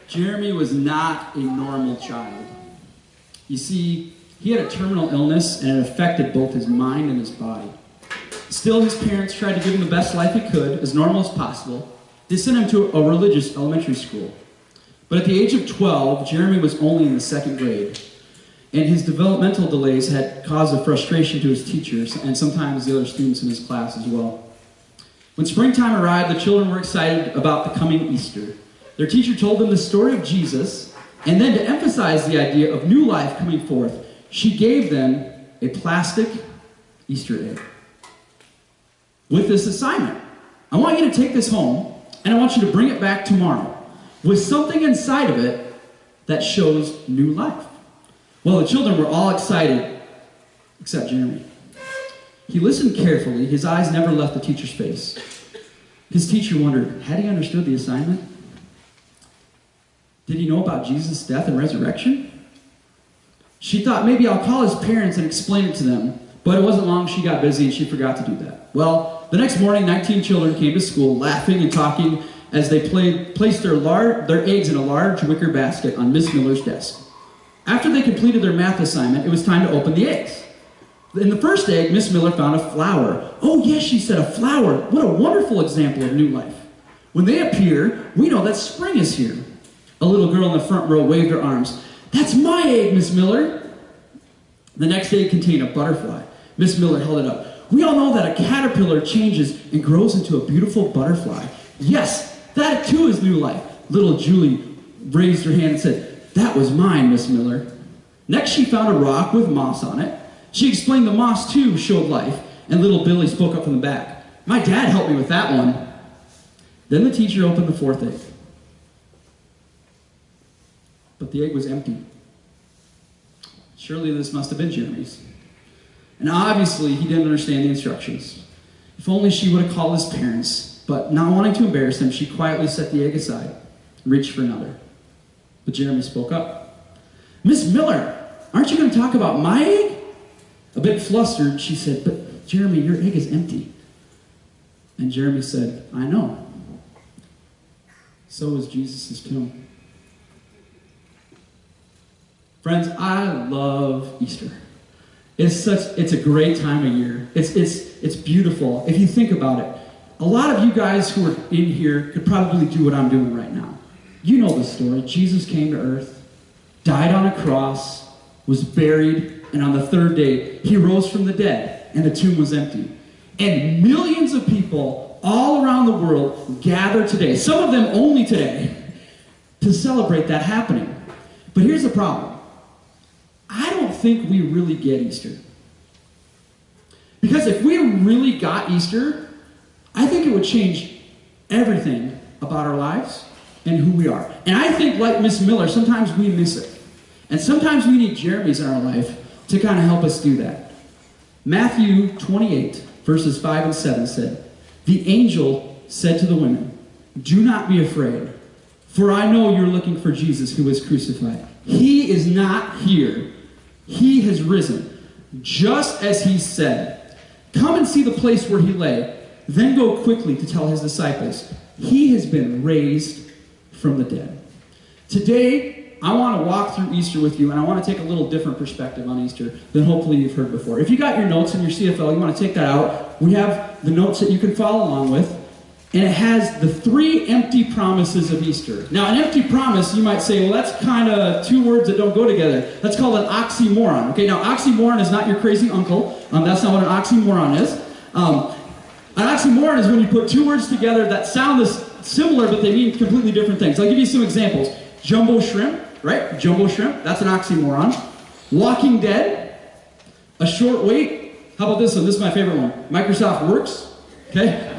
Jeremy was not a normal child. You see, he had a terminal illness and it affected both his mind and his body. Still, his parents tried to give him the best life he could, as normal as possible. They sent him to a religious elementary school. But at the age of 12, Jeremy was only in the second grade. And his developmental delays had caused a frustration to his teachers and sometimes the other students in his class as well. When springtime arrived, the children were excited about the coming Easter. Their teacher told them the story of Jesus, and then to emphasize the idea of new life coming forth, she gave them a plastic Easter egg. With this assignment, I want you to take this home, and I want you to bring it back tomorrow with something inside of it that shows new life. Well, the children were all excited, except Jeremy. He listened carefully. His eyes never left the teacher's face. His teacher wondered, had he understood the assignment? Did he know about Jesus' death and resurrection? She thought, maybe I'll call his parents and explain it to them. But it wasn't long she got busy and she forgot to do that. Well, the next morning, 19 children came to school laughing and talking as they placed their eggs in a large wicker basket on Miss Miller's desk. After they completed their math assignment, it was time to open the eggs. In the first egg, Miss Miller found a flower. Oh yes, she said, a flower. What a wonderful example of new life. When they appear, we know that spring is here. A little girl in the front row waved her arms. That's my egg, Miss Miller. The next egg contained a butterfly. Miss Miller held it up. We all know that a caterpillar changes and grows into a beautiful butterfly. Yes, that too is new life. Little Julie raised her hand and said, that was mine, Miss Miller. Next, she found a rock with moss on it. She explained the moss, too, showed life, and little Billy spoke up from the back. My dad helped me with that one. Then the teacher opened the fourth egg. But the egg was empty. Surely this must have been Jeremy's. And obviously, he didn't understand the instructions. If only she would have called his parents, but not wanting to embarrass them, she quietly set the egg aside and reached for another. But Jeremy spoke up. Miss Miller, aren't you going to talk about my egg? A bit flustered, she said, but Jeremy, your egg is empty. And Jeremy said, I know. So was Jesus' tomb. Friends, I love Easter. It's a great time of year. It's beautiful. If you think about it, a lot of you guys who are in here could probably do what I'm doing right now. You know the story. Jesus came to earth, died on a cross, was buried, and on the third day, he rose from the dead, and the tomb was empty. And millions of people all around the world gather today, some of them only today, to celebrate that happening. But here's the problem. I don't think we really get Easter. Because if we really got Easter, I think it would change everything about our lives and who we are. And I think, like Miss Miller, sometimes we miss it. And sometimes we need Jeremy's in our life to kind of help us do that. Matthew 28, verses 5 and 7 said, the angel said to the women, do not be afraid, for I know you're looking for Jesus who was crucified. He is not here. He has risen, just as he said. Come and see the place where he lay, then go quickly to tell his disciples, he has been raised from the dead. Today, I want to walk through Easter with you, and I want to take a little different perspective on Easter than hopefully you've heard before. If you got your notes in your CFL, you want to take that out. We have the notes that you can follow along with, and it has the 3 empty promises of Easter. Now, an empty promise, you might say, well, that's kind of 2 words that don't go together. That's called an oxymoron. Okay, now, oxymoron is not your crazy uncle. That's not what an oxymoron is. An oxymoron is when you put 2 words together that sound similar, but they mean completely different things. I'll give you some examples. Jumbo shrimp, right? Jumbo shrimp, that's an oxymoron. Walking Dead, a short wait. How about this one? This is my favorite one. Microsoft Works, okay?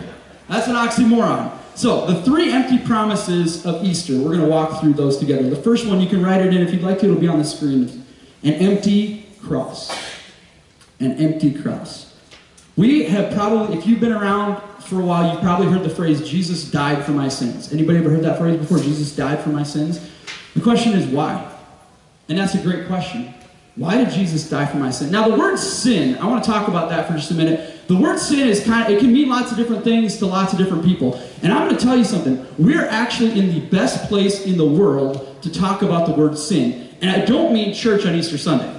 That's an oxymoron. So, the 3 empty promises of Easter, we're going to walk through those together. The first one, you can write it in if you'd like to, it'll be on the screen. An empty cross. An empty cross. We have probably, if you've been around for a while, you've probably heard the phrase, Jesus died for my sins. Anybody ever heard that phrase before? Jesus died for my sins? The question is why? And that's a great question. Why did Jesus die for my sin? Now, the word sin, I want to talk about that for just a minute. The word sin is it can mean lots of different things to lots of different people. And I'm going to tell you something. We're actually in the best place in the world to talk about the word sin. And I don't mean church on Easter Sunday.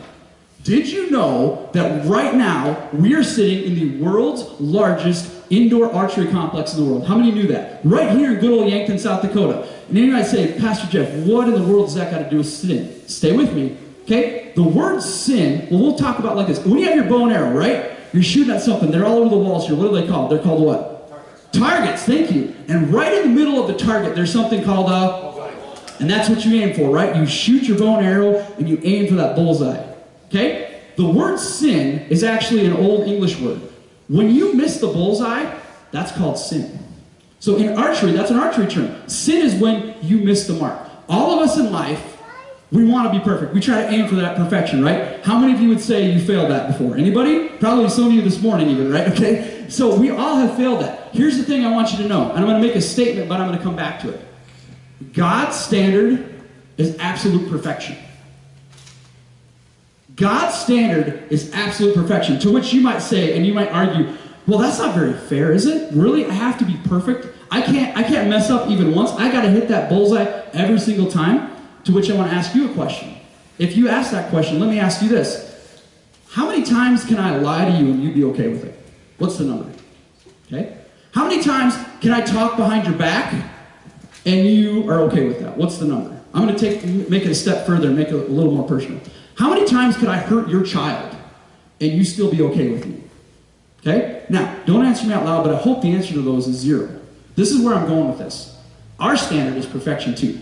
Did you know that right now we are sitting in the world's largest indoor archery complex in the world? How many knew that? Right here in good old Yankton, South Dakota. And then you might say, Pastor Jeff, what in the world does that got to do with sin? Stay with me. Okay? The word sin, well, we'll talk about like this. When you have your bow and arrow, right? You're shooting at something. They're all over the walls here. What are they called? They're called what? Targets. Thank you. And right in the middle of the target, there's something called and that's what you aim for, right? You shoot your bow and arrow, and you aim for that bullseye. Okay? The word sin is actually an old English word. When you miss the bullseye, that's called sin. So in archery, that's an archery term. Sin is when you miss the mark. All of us in life, we want to be perfect. We try to aim for that perfection, right? How many of you would say you failed that before? Anybody? Probably some of you this morning even, right? Okay? So we all have failed that. Here's the thing I want you to know. And I'm going to make a statement, but I'm going to come back to it. God's standard is absolute perfection. God's standard is absolute perfection, to which you might say, and you might argue, well, that's not very fair, is it? Really? I have to be perfect? I can't mess up even once. I got to hit that bullseye every single time? To which I want to ask you a question. If you ask that question, let me ask you this. How many times can I lie to you and you'd be okay with it? What's the number? Okay? How many times can I talk behind your back and you are okay with that? What's the number? I'm going to make it a step further and make it a little more personal. How many times could I hurt your child and you still be okay with me? Okay? Now, don't answer me out loud, but I hope the answer to those is 0. This is where I'm going with this. Our standard is perfection too.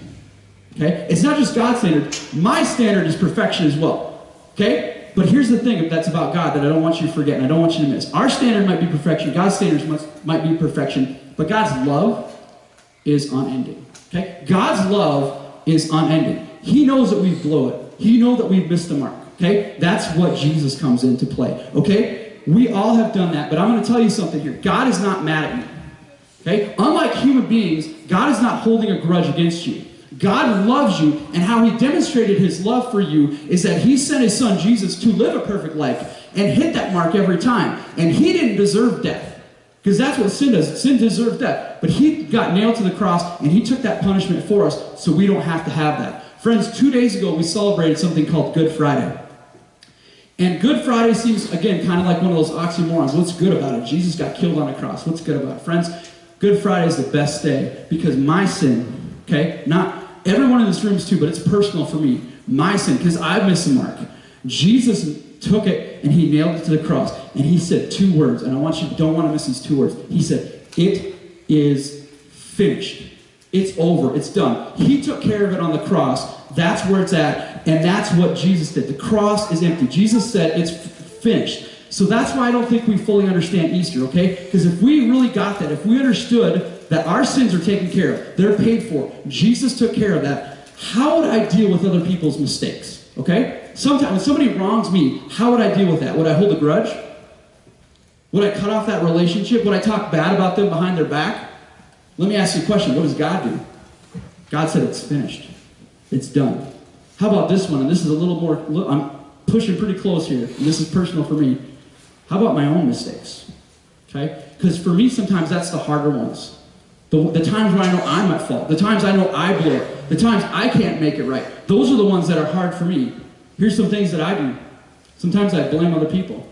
Okay? It's not just God's standard. My standard is perfection as well. Okay? But here's the thing that's about God that I don't want you to forget and I don't want you to miss. Our standard might be perfection. God's standards might be perfection. But God's love is unending. Okay? God's love is unending. He knows that we've blown it. He knows that we've missed the mark. Okay? That's what Jesus comes into play. Okay? We all have done that. But I'm going to tell you something here. God is not mad at you. Okay? Unlike human beings, God is not holding a grudge against you. God loves you, and how he demonstrated his love for you is that he sent his son Jesus to live a perfect life and hit that mark every time. And he didn't deserve death, because that's what sin does. Sin deserves death. But he got nailed to the cross, and he took that punishment for us so we don't have to have that. Friends, 2 days ago we celebrated something called Good Friday. And Good Friday seems, again, kind of like one of those oxymorons. What's good about it? Jesus got killed on a cross. What's good about it? Friends, Good Friday is the best day because my sin, okay, not everyone in this room is too, but it's personal for me. My sin, because I missed the mark. Jesus took it and he nailed it to the cross. And he said 2 words, and I want you don't want to miss these 2 words. He said, "It is finished." It's over. It's done. He took care of it on the cross. That's where it's at, and that's what Jesus did. The cross is empty. Jesus said it's finished. So that's why I don't think we fully understand Easter, okay? Because if we really got that, if we understood that our sins are taken care of, they're paid for, Jesus took care of that, how would I deal with other people's mistakes, okay? Sometimes when somebody wrongs me, how would I deal with that? Would I hold a grudge? Would I cut off that relationship? Would I talk bad about them behind their back? Let me ask you a question. What does God do? God said it's finished. It's done. How about this one? And this is a little more, I'm pushing pretty close here, and this is personal for me. How about my own mistakes? Okay? Because for me, sometimes that's the harder ones. The times where I know I'm at fault. The times I know I blew it. The times I can't make it right. Those are the ones that are hard for me. Here's some things that I do. Sometimes I blame other people.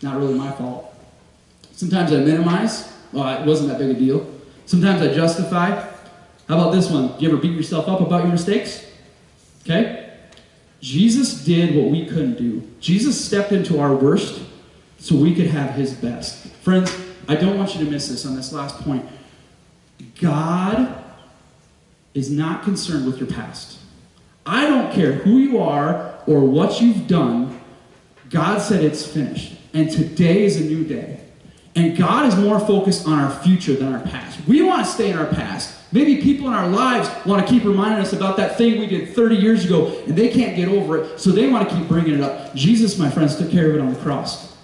Not really my fault. Sometimes I minimize. Well, it wasn't that big a deal. Sometimes I justify. How about this one? Do you ever beat yourself up about your mistakes? Okay? Jesus did what we couldn't do. Jesus stepped into our worst so we could have his best. Friends, I don't want you to miss this on this last point. God is not concerned with your past. I don't care who you are or what you've done. God said it's finished. And today is a new day. And God is more focused on our future than our past. We want to stay in our past. Maybe people in our lives want to keep reminding us about that thing we did 30 years ago, and they can't get over it, so they want to keep bringing it up. Jesus, my friends, took care of it on the cross.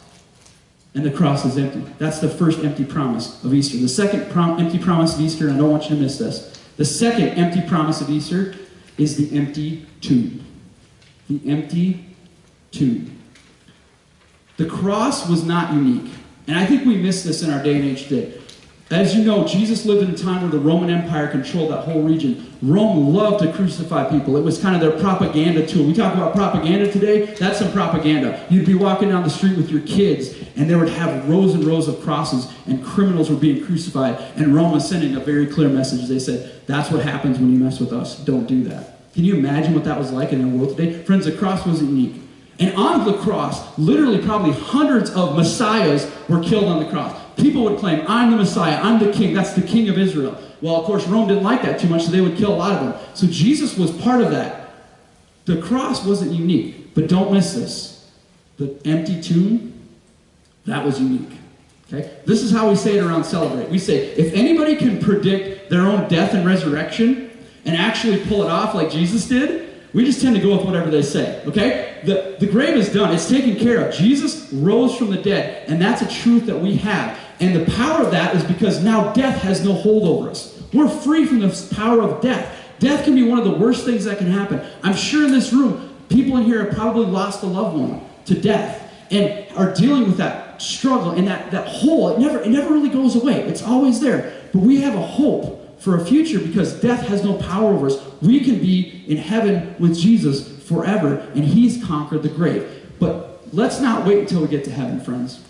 And the cross is empty. That's the first empty promise of Easter. The second empty promise of Easter, and I don't want you to miss this. The second empty promise of Easter is the empty tomb. The empty tomb. The cross was not unique. And I think we miss this in our day and age today. As you know, Jesus lived in a time where the Roman Empire controlled that whole region. Rome loved to crucify people. It was kind of their propaganda tool. We talk about propaganda today, that's some propaganda. You'd be walking down the street with your kids, and they would have rows and rows of crosses, and criminals were being crucified, and Rome was sending a very clear message. They said, that's what happens when you mess with us. Don't do that. Can you imagine what that was like in the world today? Friends, the cross wasn't unique. And on the cross, literally probably hundreds of messiahs were killed on the cross. People would claim, I'm the Messiah, I'm the king, that's the king of Israel. Well, of course, Rome didn't like that too much, so they would kill a lot of them. So Jesus was part of that. The cross wasn't unique, but don't miss this. The empty tomb, that was unique. Okay? This is how we say it around Celebrate. We say, if anybody can predict their own death and resurrection and actually pull it off like Jesus did, we just tend to go with whatever they say, okay? The grave is done. It's taken care of. Jesus rose from the dead, and that's a truth that we have. And the power of that is because now death has no hold over us. We're free from the power of death. Death can be one of the worst things that can happen. I'm sure in this room, people in here have probably lost a loved one to death and are dealing with that struggle and that hole. It never really goes away. It's always there. But we have a hope for a future because death has no power over us. We can be in heaven with Jesus forever, and he's conquered the grave. But let's not wait until we get to heaven, friends.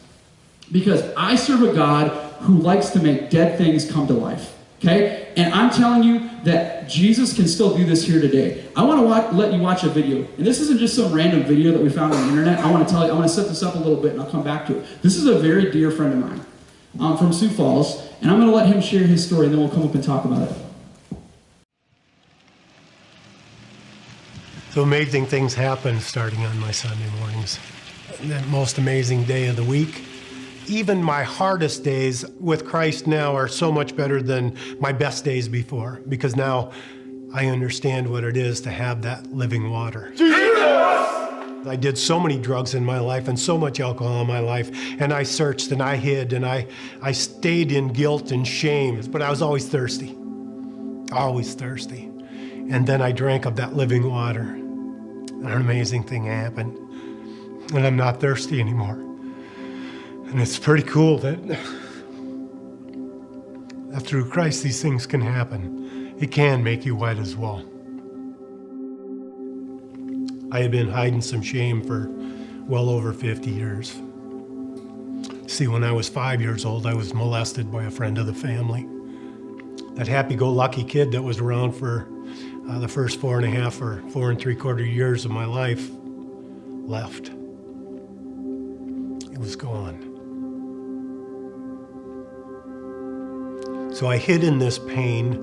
Because I serve a God who likes to make dead things come to life. Okay? And I'm telling you that Jesus can still do this here today. I want to let you watch a video. And this isn't just some random video that we found on the internet. I want to set this up a little bit, and I'll come back to it. This is a very dear friend of mine from Sioux Falls. And I'm going to let him share his story, and then we'll come up and talk about it. So amazing things happen starting on my Sunday mornings. The most amazing day of the week. Even my hardest days with Christ now are so much better than my best days before, because now I understand what it is to have that living water. Jesus! I did so many drugs in my life and so much alcohol in my life, and I searched and I hid and I stayed in guilt and shame, but I was always thirsty, always thirsty. And then I drank of that living water, and an amazing thing happened, and I'm not thirsty anymore. And it's pretty cool that through Christ these things can happen. It can make you white as wool. I had been hiding some shame for well over 50 years. See, when I was 5 years old, I was molested by a friend of the family. That happy-go-lucky kid that was around for the first 4.5 or 4 3/4 years of my life left. It was gone. So I hid in this pain,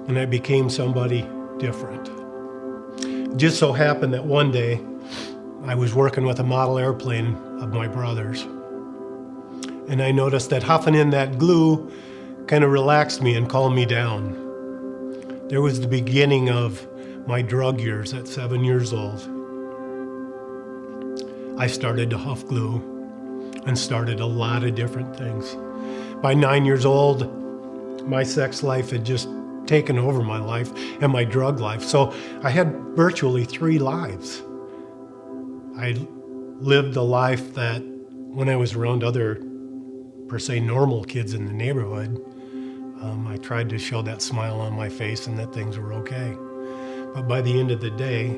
and I became somebody different. It just so happened that one day I was working with a model airplane of my brother's, and I noticed that huffing in that glue kind of relaxed me and calmed me down. There was the beginning of my drug years at 7 years old. I started to huff glue and started a lot of different things. By 9 years old, my sex life had just taken over my life and my drug life. So I had virtually 3 lives. I lived a life that when I was around other, per se, normal kids in the neighborhood, I tried to show that smile on my face and that things were okay. But by the end of the day,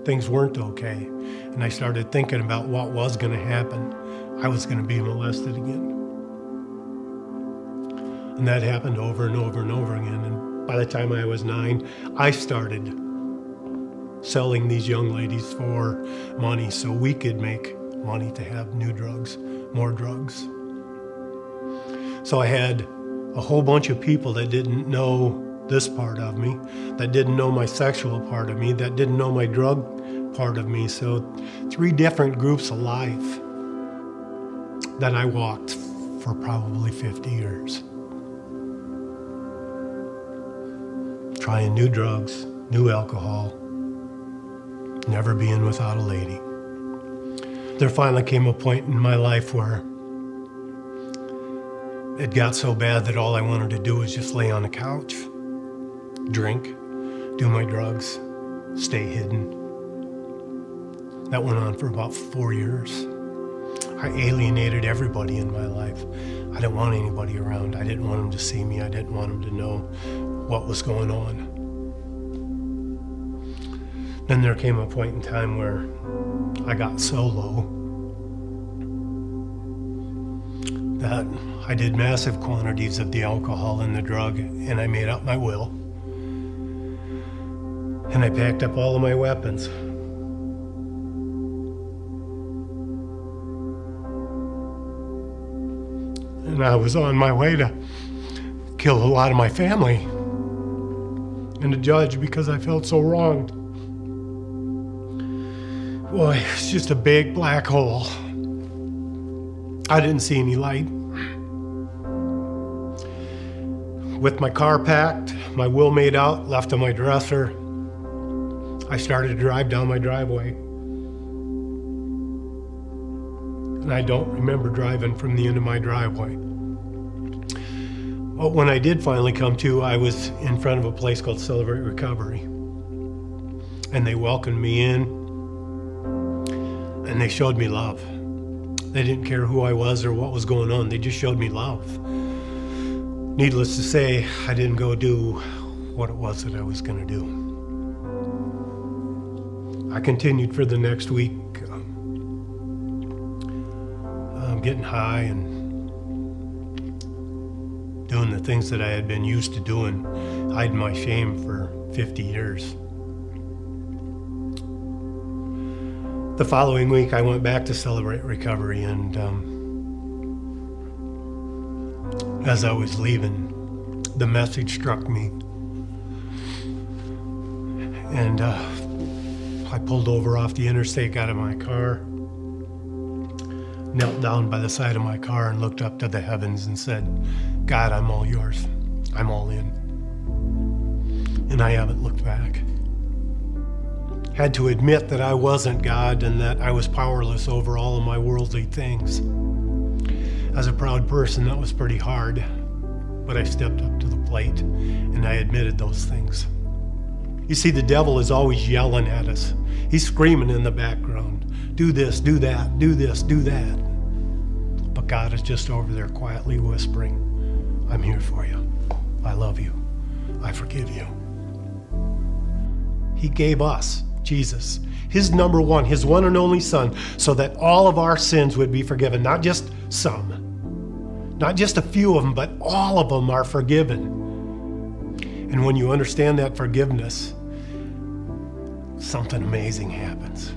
things weren't okay. And I started thinking about what was going to happen. I was going to be molested again. And that happened over and over and over again. And by the time I was 9, I started selling these young ladies for money so we could make money to have new drugs, more drugs. So I had a whole bunch of people that didn't know this part of me, that didn't know my sexual part of me, that didn't know my drug part of me. So 3 different groups of life that I walked for probably 50 years. Trying new drugs, new alcohol, never being without a lady. There finally came a point in my life where it got so bad that all I wanted to do was just lay on the couch, drink, do my drugs, stay hidden. That went on for about 4 years. I alienated everybody in my life. I didn't want anybody around. I didn't want them to see me. I didn't want them to know what was going on. Then there came a point in time where I got so low that I did massive quantities of the alcohol and the drug, and I made up my will. And I packed up all of my weapons. And I was on my way to kill a lot of my family and a judge because I felt so wronged. Boy, it's just a big black hole. I didn't see any light. With my car packed, my will made out, left on my dresser, I started to drive down my driveway. And I don't remember driving from the end of my driveway. But when I did finally come to, I was in front of a place called Celebrate Recovery. And they welcomed me in. And they showed me love. They didn't care who I was or what was going on. They just showed me love. Needless to say, I didn't go do what it was that I was going to do. I continued for the next week, getting high and doing the things that I had been used to doing, hiding my shame for 50 years. The following week, I went back to Celebrate Recovery, and as I was leaving, the message struck me. And I pulled over off the interstate, got in my car, knelt down by the side of my car and looked up to the heavens and said, God, I'm all yours. I'm all in. And I haven't looked back. Had to admit that I wasn't God and that I was powerless over all of my worldly things. As a proud person, that was pretty hard, but I stepped up to the plate and I admitted those things. You see, the devil is always yelling at us. He's screaming in the background, do this, do that, do this, do that. But God is just over there quietly whispering, I'm here for you. I love you. I forgive you. He gave us Jesus, his number one, his one and only Son, so that all of our sins would be forgiven. Not just some, not just a few of them, but all of them are forgiven. And when you understand that forgiveness, something amazing happens.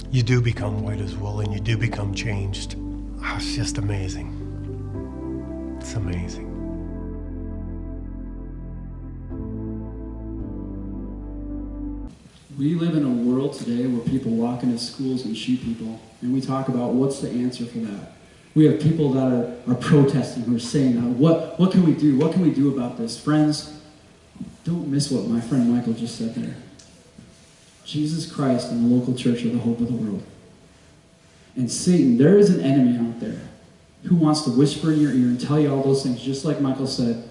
You do become white as wool and you do become changed. Oh, it's just amazing. It's amazing. We live in a world today where people walk into schools and shoot people, and we talk about what's the answer for that. We have people that are protesting, who are saying, what can we do? What can we do about this? Friends, don't miss what my friend Michael just said there. Jesus Christ and the local church are the hope of the world. And Satan, there is an enemy out there who wants to whisper in your ear and tell you all those things, just like Michael said.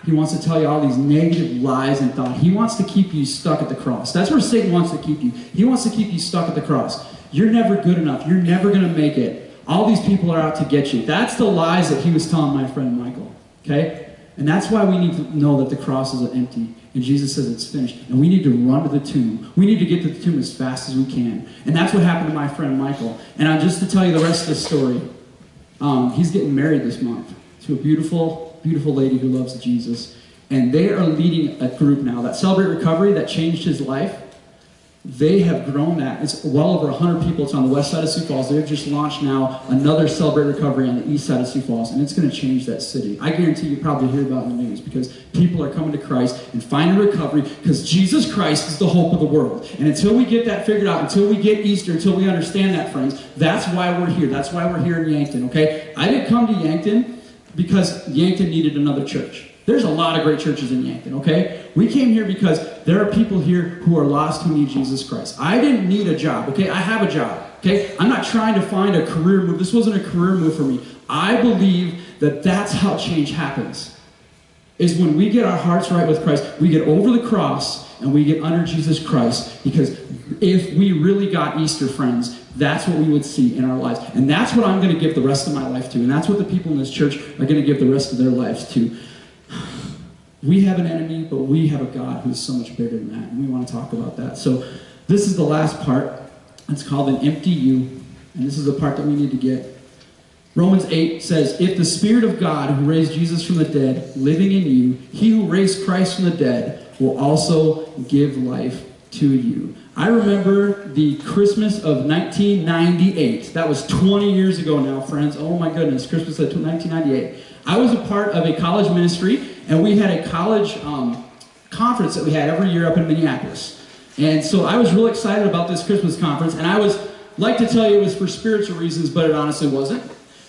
He wants to tell you all these negative lies and thought. He wants to keep you stuck at the cross. That's where Satan wants to keep you. He wants to keep you stuck at the cross. You're never good enough. You're never going to make it. All these people are out to get you. That's the lies that he was telling my friend Michael. Okay? And that's why we need to know that the cross is empty. And Jesus says it's finished. And we need to run to the tomb. We need to get to the tomb as fast as we can. And that's what happened to my friend Michael. And just to tell you the rest of the story, he's getting married this month to a beautiful lady who loves Jesus. And they are leading a group now, that Celebrate Recovery, that changed his life. They have grown that. It's well over 100 people. It's on the west side of Sioux Falls. They've just launched now another Celebrate Recovery on the east side of Sioux Falls, and it's going to change that city. I guarantee you probably hear about it in the news because people are coming to Christ and finding recovery because Jesus Christ is the hope of the world. And until we get that figured out, until we get Easter, until we understand that, friends, that's why we're here. That's why we're here in Yankton, okay? I didn't come to Yankton because Yankton needed another church. There's a lot of great churches in Yankton, okay? We came here because there are people here who are lost who need Jesus Christ. I didn't need a job, okay? I have a job, okay? I'm not trying to find a career move. This wasn't a career move for me. I believe that that's how change happens. is when we get our hearts right with Christ, we get over the cross and we get under Jesus Christ. Because if we really got Easter, friends, that's what we would see in our lives. And that's what I'm going to give the rest of my life to. And that's what the people in this church are going to give the rest of their lives to. We have an enemy, but we have a God who's so much bigger than that. And we want to talk about that. So this is the last part. It's called an empty you. And this is the part that we need to get. Romans 8 says, if the Spirit of God who raised Jesus from the dead, living in you, he who raised Christ from the dead, will also give life to you. I remember the Christmas of 1998. That was 20 years ago now, friends. Oh my goodness, Christmas of 1998. I was a part of a college ministry, and we had a college conference that we had every year up in Minneapolis. And so I was real excited about this Christmas conference, and I was like to tell you it was for spiritual reasons, but it honestly wasn't.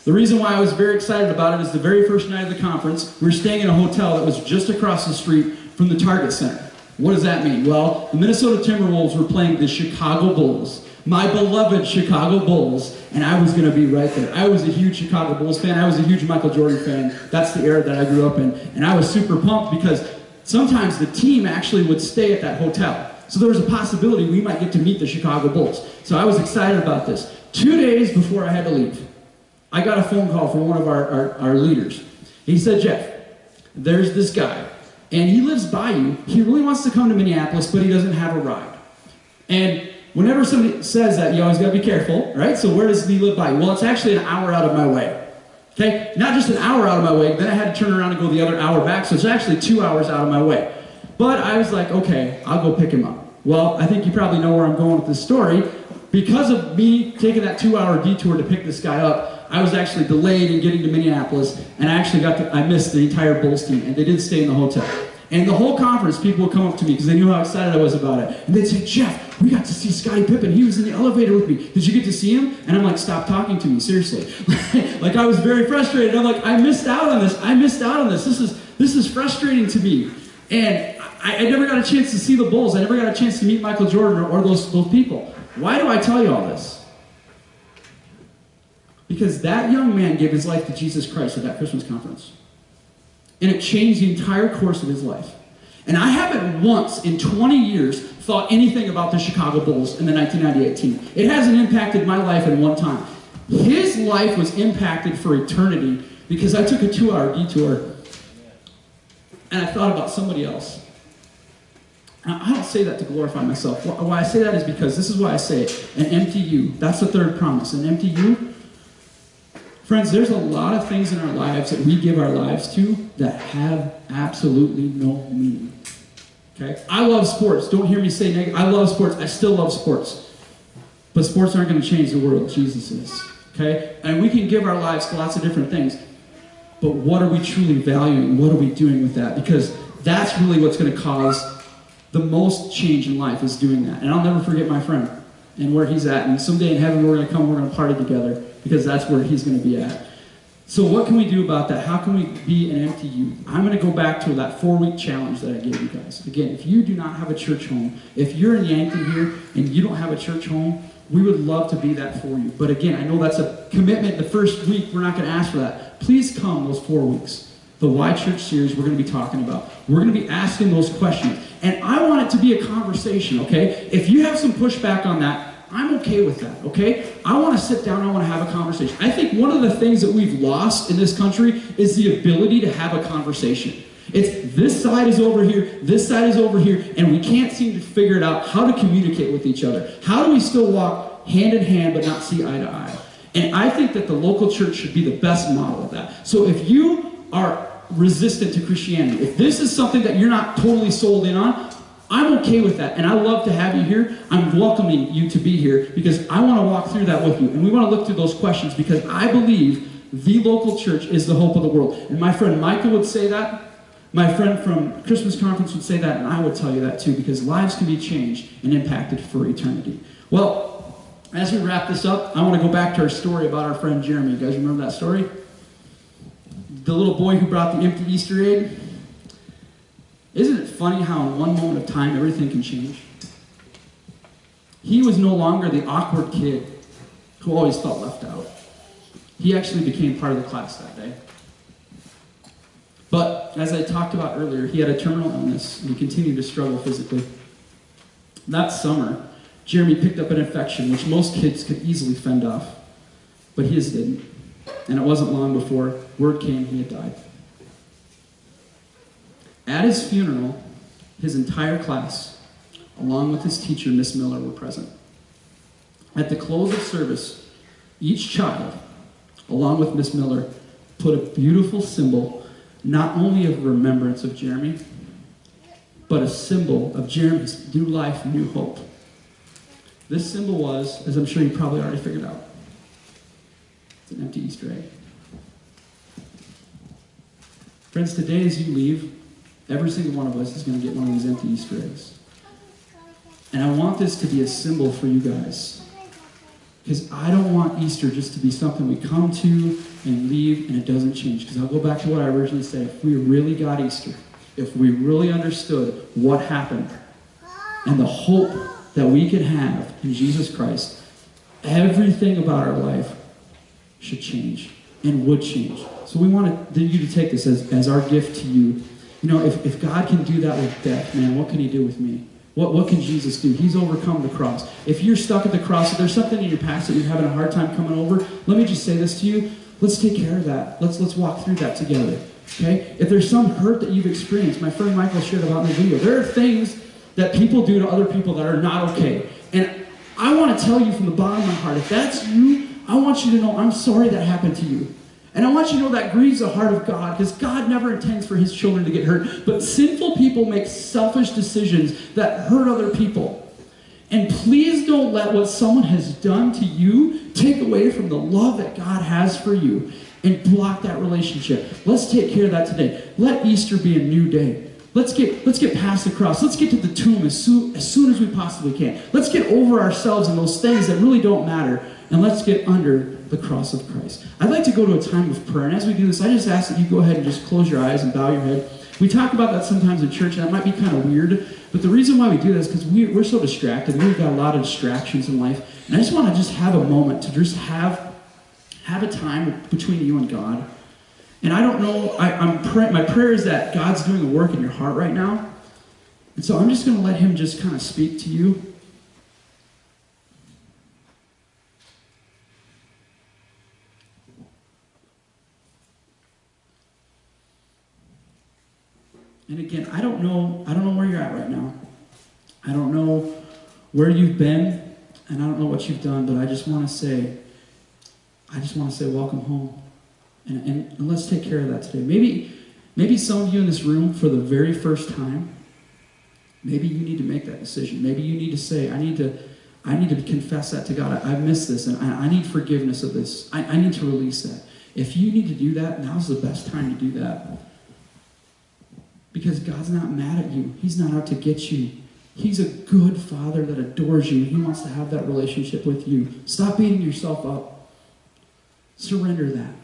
The reason why I was very excited about it is the very first night of the conference, we were staying in a hotel that was just across the street from the Target Center. What does that mean? Well, the Minnesota Timberwolves were playing the Chicago Bulls, my beloved Chicago Bulls, and I was going to be right there. I was a huge Chicago Bulls fan. I was a huge Michael Jordan fan. That's the era that I grew up in. And I was super pumped because sometimes the team actually would stay at that hotel. So there was a possibility we might get to meet the Chicago Bulls. So I was excited about this. 2 days before I had to leave, I got a phone call from one of our leaders. He said, Jeff, there's this guy, and he lives by you. He really wants to come to Minneapolis, but he doesn't have a ride. And whenever somebody says that, you always got to be careful, right? So where does he live by you? Well, it's actually an hour out of my way. Okay? Not just an hour out of my way, then I had to turn around and go the other hour back, so it's actually 2 hours out of my way. But I was like, okay, I'll go pick him up. Well, I think you probably know where I'm going with this story. Because of me taking that 2-hour detour to pick this guy up, I was actually delayed in getting to Minneapolis, and I missed the entire Bulls team, and they didn't stay in the hotel. And the whole conference, people would come up to me because they knew how excited I was about it. And they'd say, Jeff, we got to see Scottie Pippen. He was in the elevator with me. Did you get to see him? And I'm like, stop talking to me, seriously. Like, I was very frustrated. I'm like, I missed out on this. I missed out on this. This is frustrating to me. And I never got a chance to see the Bulls. I never got a chance to meet Michael Jordan or those people. Why do I tell you all this? Because that young man gave his life to Jesus Christ at that Christmas conference. And it changed the entire course of his life. And I haven't once in 20 years thought anything about the Chicago Bulls in the 1998 team. It hasn't impacted my life in one time. His life was impacted for eternity because I took a 2-hour detour and I thought about somebody else. Now, I don't say that to glorify myself. Why I say that is because this is why I say it. An empty you. That's the third promise. An empty you. Friends, there's a lot of things in our lives that we give our lives to that have absolutely no meaning. Okay? I love sports. Don't hear me say negative. I love sports. I still love sports. But sports aren't going to change the world. Jesus is. Okay? And we can give our lives to lots of different things. But what are we truly valuing? What are we doing with that? Because that's really what's going to cause the most change in life is doing that. And I'll never forget my friend and where he's at. And someday in heaven we're going to come, we're going to party together because that's where he's going to be at. So what can we do about that? How can we be an empty youth? I'm going to go back to that 4-week challenge that I gave you guys. Again, if you do not have a church home, if you're in Yankton here and you don't have a church home, we would love to be that for you. But again, I know that's a commitment. The first week, we're not going to ask for that. Please come those 4 weeks. The Why Church series we're going to be talking about. We're going to be asking those questions. And I want it to be a conversation, okay? If you have some pushback on that, I'm okay with that, okay? I want to sit down, I want to have a conversation. I think one of the things that we've lost in this country is the ability to have a conversation. It's this side is over here, this side is over here, and we can't seem to figure it out how to communicate with each other. How do we still walk hand in hand but not see eye to eye? And I think that the local church should be the best model of that. So if you are resistant to Christianity, if this is something that you're not totally sold in on, I'm okay with that, and I love to have you here. I'm welcoming you to be here because I want to walk through that with you, and we want to look through those questions because I believe the local church is the hope of the world. And my friend Michael would say that. My friend from Christmas Conference would say that, and I would tell you that too because lives can be changed and impacted for eternity. Well, as we wrap this up, I want to go back to our story about our friend Jeremy. You guys remember that story? The little boy who brought the empty Easter egg? Isn't it funny how in one moment of time everything can change? He was no longer the awkward kid who always felt left out. He actually became part of the class that day. But as I talked about earlier, he had a terminal illness and he continued to struggle physically. That summer, Jeremy picked up an infection which most kids could easily fend off, but his didn't. And it wasn't long before word came he had died. At his funeral, his entire class, along with his teacher, Miss Miller, were present. At the close of service, each child, along with Miss Miller, put a beautiful symbol, not only of remembrance of Jeremy, but a symbol of Jeremy's new life, new hope. This symbol was, as I'm sure you probably already figured out, it's an empty Easter egg. Friends, today as you leave, every single one of us is going to get one of these empty Easter eggs. And I want this to be a symbol for you guys. Because I don't want Easter just to be something we come to and leave and it doesn't change. Because I'll go back to what I originally said. If we really got Easter, if we really understood what happened and the hope that we can have in Jesus Christ, everything about our life should change and would change. So we want you to take this as our gift to you. You know, if God can do that with death, man, what can he do with me? What can Jesus do? He's overcome the cross. If you're stuck at the cross, if there's something in your past that you're having a hard time coming over, let me just say this to you. Let's take care of that. Let's walk through that together. Okay? If there's some hurt that you've experienced, my friend Michael shared about in the video, there are things that people do to other people that are not okay. And I want to tell you from the bottom of my heart, if that's you, I want you to know I'm sorry that happened to you. And I want you to know that grieves the heart of God, because God never intends for his children to get hurt. But sinful people make selfish decisions that hurt other people. And please don't let what someone has done to you take away from the love that God has for you and block that relationship. Let's take care of that today. Let Easter be a new day. Let's get past the cross. Let's get to the tomb as soon as we possibly can. Let's get over ourselves and those things that really don't matter. And let's get under the cross of Christ. I'd like to go to a time of prayer. And as we do this, I just ask that you go ahead and just close your eyes and bow your head. We talk about that sometimes in church, and that might be kind of weird. But the reason why we do this is because we're so distracted. We've got a lot of distractions in life. And I just want to just have a moment to just have a time between you and God. And I don't know, my prayer is that God's doing a work in your heart right now. And so I'm just going to let him just kind of speak to you. And again, I don't know where you're at right now. I don't know where you've been, and I don't know what you've done, but I just want to say welcome home. And let's take care of that today. Maybe some of you in this room, for the very first time, maybe you need to make that decision. Maybe you need to say, I need to confess that to God. I've missed this, and I need forgiveness of this. I need to release that. If you need to do that, now's the best time to do that. Because God's not mad at you. He's not out to get you. He's a good Father that adores you. He wants to have that relationship with you. Stop beating yourself up. Surrender that.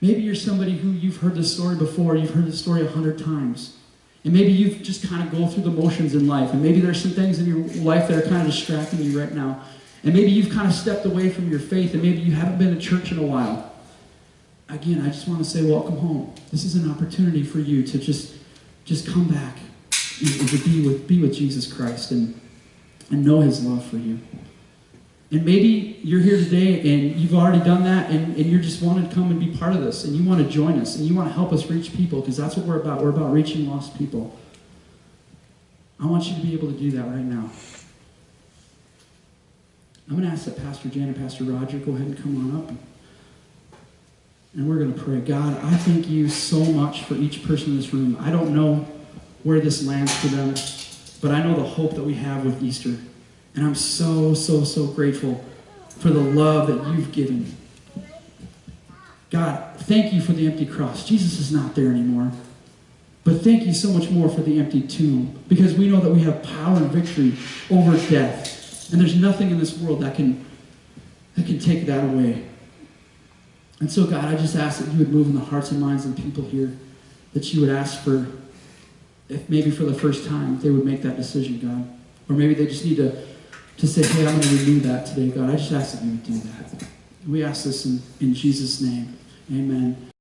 Maybe you're somebody who you've heard this story before. You've heard this story 100 times. And maybe you've just kind of go through the motions in life. And maybe there's some things in your life that are kind of distracting you right now. And maybe you've kind of stepped away from your faith. And maybe you haven't been to church in a while. Again, I just want to say welcome home. This is an opportunity for you to just come back and to be with Jesus Christ and know his love for you. And maybe you're here today and you've already done that and you just want to come and be part of this and you want to join us and you want to help us reach people, because that's what we're about. We're about reaching lost people. I want you to be able to do that right now. I'm going to ask that Pastor Jan and Pastor Roger go ahead and come on up. And we're going to pray. God, I thank you so much for each person in this room. I don't know where this lands for them, but I know the hope that we have with Easter. And I'm so, so, so grateful for the love that you've given. God, thank you for the empty cross. Jesus is not there anymore. But thank you so much more for the empty tomb, because we know that we have power and victory over death. And there's nothing in this world that can take that away. And so, God, I just ask that you would move in the hearts and minds of the people here, that you would ask for, if maybe for the first time, they would make that decision, God. Or maybe they just need to say, hey, I'm going to renew that today, God. I just ask that you would do that. We ask this in Jesus' name. Amen.